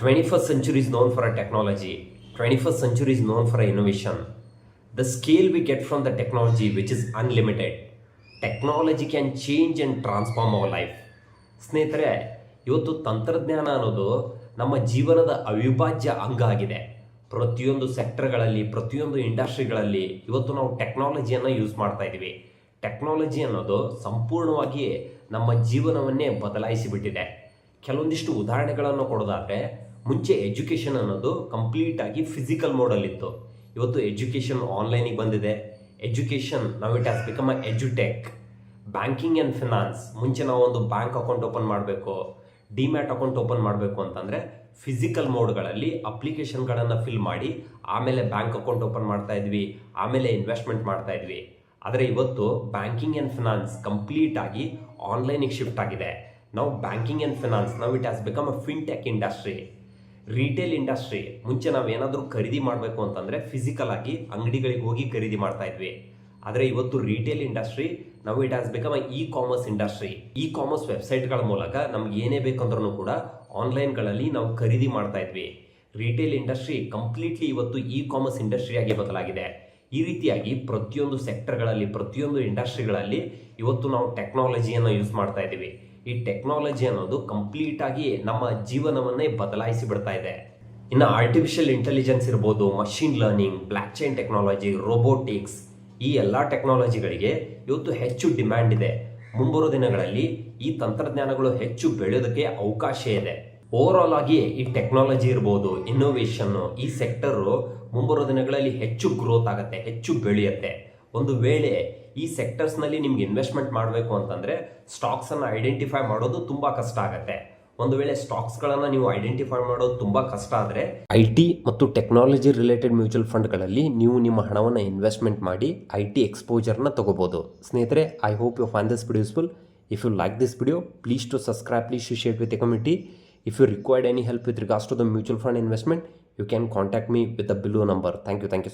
21st century is known for a technology. 21st century is known for a innovation. The scale we get from the technology, which is unlimited. Technology can change and transform our life. ಸ್ನೇಹಿತರೆ, ಇವತ್ತು ತಂತ್ರಜ್ಞಾನ ಅನ್ನೋದು ನಮ್ಮ ಜೀವನದ ಅವಿಭಾಜ್ಯ ಅಂಗ ಆಗಿದೆ. ಪ್ರತಿಯೊಂದು ಸೆಕ್ಟರ್ಗಳಲ್ಲಿ, ಪ್ರತಿಯೊಂದು ಇಂಡಸ್ಟ್ರಿಗಳಲ್ಲಿ ಇವತ್ತು ನಾವು ಟೆಕ್ನಾಲಜಿಯನ್ನು ಯೂಸ್ ಮಾಡ್ತಾ ಇದ್ದೀವಿ. ಟೆಕ್ನಾಲಜಿ ಅನ್ನೋದು ಸಂಪೂರ್ಣವಾಗಿ ನಮ್ಮ ಜೀವನವನ್ನೇ ಬದಲಾಯಿಸಿಬಿಟ್ಟಿದೆ. ಕೆಲವೊಂದಿಷ್ಟು ಉದಾಹರಣೆಗಳನ್ನು ಕೊಡೋದಾದರೆ, ಮುಂಚೆ ಎಜುಕೇಷನ್ ಅನ್ನೋದು ಕಂಪ್ಲೀಟಾಗಿ ಫಿಸಿಕಲ್ ಮೋಡಲ್ಲಿತ್ತು. ಇವತ್ತು ಎಜುಕೇಷನ್ ಆನ್ಲೈನಿಗೆ ಬಂದಿದೆ. ಎಜುಕೇಷನ್ ನಾವು ಇಟ್ ಹ್ಯಾಸ್ ಬಿಕಮ್ ಅ ಎಜುಟೆಕ್. ಬ್ಯಾಂಕಿಂಗ್ ಆ್ಯಂಡ್ ಫಿನಾನ್ಸ್, ಮುಂಚೆ ನಾವು ಒಂದು ಬ್ಯಾಂಕ್ ಅಕೌಂಟ್ ಓಪನ್ ಮಾಡಬೇಕು, ಡಿಮ್ಯಾಟ್ ಅಕೌಂಟ್ ಓಪನ್ ಮಾಡಬೇಕು ಅಂತಂದರೆ ಫಿಸಿಕಲ್ ಮೋಡ್ಗಳಲ್ಲಿ ಅಪ್ಲಿಕೇಶನ್ಗಳನ್ನು ಫಿಲ್ ಮಾಡಿ ಆಮೇಲೆ ಬ್ಯಾಂಕ್ ಅಕೌಂಟ್ ಓಪನ್ ಮಾಡ್ತಾ ಇದ್ವಿ, ಆಮೇಲೆ ಇನ್ವೆಸ್ಟ್ಮೆಂಟ್ ಮಾಡ್ತಾ ಇದ್ವಿ. ಆದರೆ ಇವತ್ತು ಬ್ಯಾಂಕಿಂಗ್ ಆ್ಯಂಡ್ ಫಿನಾನ್ಸ್ ಕಂಪ್ಲೀಟಾಗಿ ಆನ್ಲೈನಿಗೆ ಶಿಫ್ಟ್ ಆಗಿದೆ. ನಾವು ಬ್ಯಾಂಕಿಂಗ್ ಆ್ಯಂಡ್ ಫಿನಾನ್ಸ್ ನಾವು it has become a fintech industry. Retail industry, ಮುಂಚೆ ನಾವು ಏನಾದರೂ ಖರೀದಿ ಮಾಡಬೇಕು ಅಂತಂದರೆ ಫಿಸಿಕಲ್ ಆಗಿ ಅಂಗಡಿಗಳಿಗೆ ಹೋಗಿ ಖರೀದಿ ಮಾಡ್ತಾ ಇದ್ವಿ. ಆದರೆ ಇವತ್ತು ರಿಟೇಲ್ ಇಂಡಸ್ಟ್ರಿ ನಾವು it has become a e commerce industry. E commerce ವೆಬ್ಸೈಟ್ಗಳ ಮೂಲಕ ನಮ್ಗೆ ಏನೇ ಬೇಕಂದ್ರೂ ಕೂಡ ಆನ್ಲೈನ್ಗಳಲ್ಲಿ ನಾವು ಖರೀದಿ ಮಾಡ್ತಾ ಇದ್ವಿ. ರಿಟೇಲ್ ಇಂಡಸ್ಟ್ರಿ ಕಂಪ್ಲೀಟ್ಲಿ ಇವತ್ತು ಇ ಕಾಮರ್ಸ್ ಇಂಡಸ್ಟ್ರಿಯಾಗಿ ಬದಲಾಗಿದೆ. ಈ ರೀತಿಯಾಗಿ ಪ್ರತಿಯೊಂದು ಸೆಕ್ಟರ್ಗಳಲ್ಲಿ, ಪ್ರತಿಯೊಂದು ಇಂಡಸ್ಟ್ರಿಗಳಲ್ಲಿ ಇವತ್ತು ನಾವು ಟೆಕ್ನಾಲಜಿಯನ್ನು ಯೂಸ್ ಮಾಡ್ತಾ ಇದ್ದೀವಿ. ಈ ಟೆಕ್ನಾಲಜಿ ಅನ್ನೋದು ಕಂಪ್ಲೀಟಾಗಿ ನಮ್ಮ ಜೀವನವನ್ನೇ ಬದಲಾಯಿಸಿ ಬಿಡ್ತಾ ಇದೆ. ಇನ್ನು ಆರ್ಟಿಫಿಷಿಯಲ್ ಇಂಟೆಲಿಜೆನ್ಸ್ ಇರ್ಬೋದು, machine learning, blockchain technology, robotics, ಈ ಎಲ್ಲ ಟೆಕ್ನಾಲಜಿಗಳಿಗೆ ಇವತ್ತು ಹೆಚ್ಚು ಡಿಮ್ಯಾಂಡ್ ಇದೆ. ಮುಂಬರುವ ದಿನಗಳಲ್ಲಿ ಈ ತಂತ್ರಜ್ಞಾನಗಳು ಹೆಚ್ಚು ಬೆಳೆಯೋದಕ್ಕೆ ಅವಕಾಶ ಇದೆ. ಓವರ್ ಆಲ್ ಆಗಿ ಈ ಟೆಕ್ನಾಲಜಿ ಇರ್ಬೋದು, ಇನ್ನೋವೇಷನ್ನು, ಈ ಸೆಕ್ಟರು ಮುಂಬರುವ ದಿನಗಳಲ್ಲಿ ಹೆಚ್ಚು ಗ್ರೋತ್ ಆಗುತ್ತೆ, ಹೆಚ್ಚು ಬೆಳೆಯುತ್ತೆ. ಒಂದು ವೇಳೆ ಈ ಸೆಕ್ಟರ್ಸ್ನಲ್ಲಿ ನಿಮ್ಗೆ ಇನ್ವೆಸ್ಟ್ಮೆಂಟ್ ಮಾಡಬೇಕು ಅಂತಂದರೆ ಸ್ಟಾಕ್ಸನ್ನು ಐಡೆಂಟಿಫೈ ಮಾಡೋದು ತುಂಬ ಕಷ್ಟ ಆಗುತ್ತೆ. ಒಂದು ವೇಳೆ ಸ್ಟಾಕ್ಸ್ಗಳನ್ನು ನೀವು ಐಡೆಂಟಿಫೈ ಮಾಡೋದು ತುಂಬ ಕಷ್ಟ ಆದರೆ IT ಮತ್ತು ಟೆಕ್ನಾಲಜಿ ರಿಲೇಟೆಡ್ ಮ್ಯೂಚುವಲ್ ಫಂಡ್ಗಳಲ್ಲಿ ನೀವು ನಿಮ್ಮ ಹಣವನ್ನು ಇನ್ವೆಸ್ಟ್ಮೆಂಟ್ ಮಾಡಿ IT ಎಕ್ಸ್ಪೋಜರ್ನ ತಗೋಬೋದು. ಸ್ನೇಹಿತರೆ, I hope you find this video useful. If you like this video, please to subscribe, please to share it with the community. If you required any help with regards to the mutual fund investment, you can contact me with the below number. Thank you so much.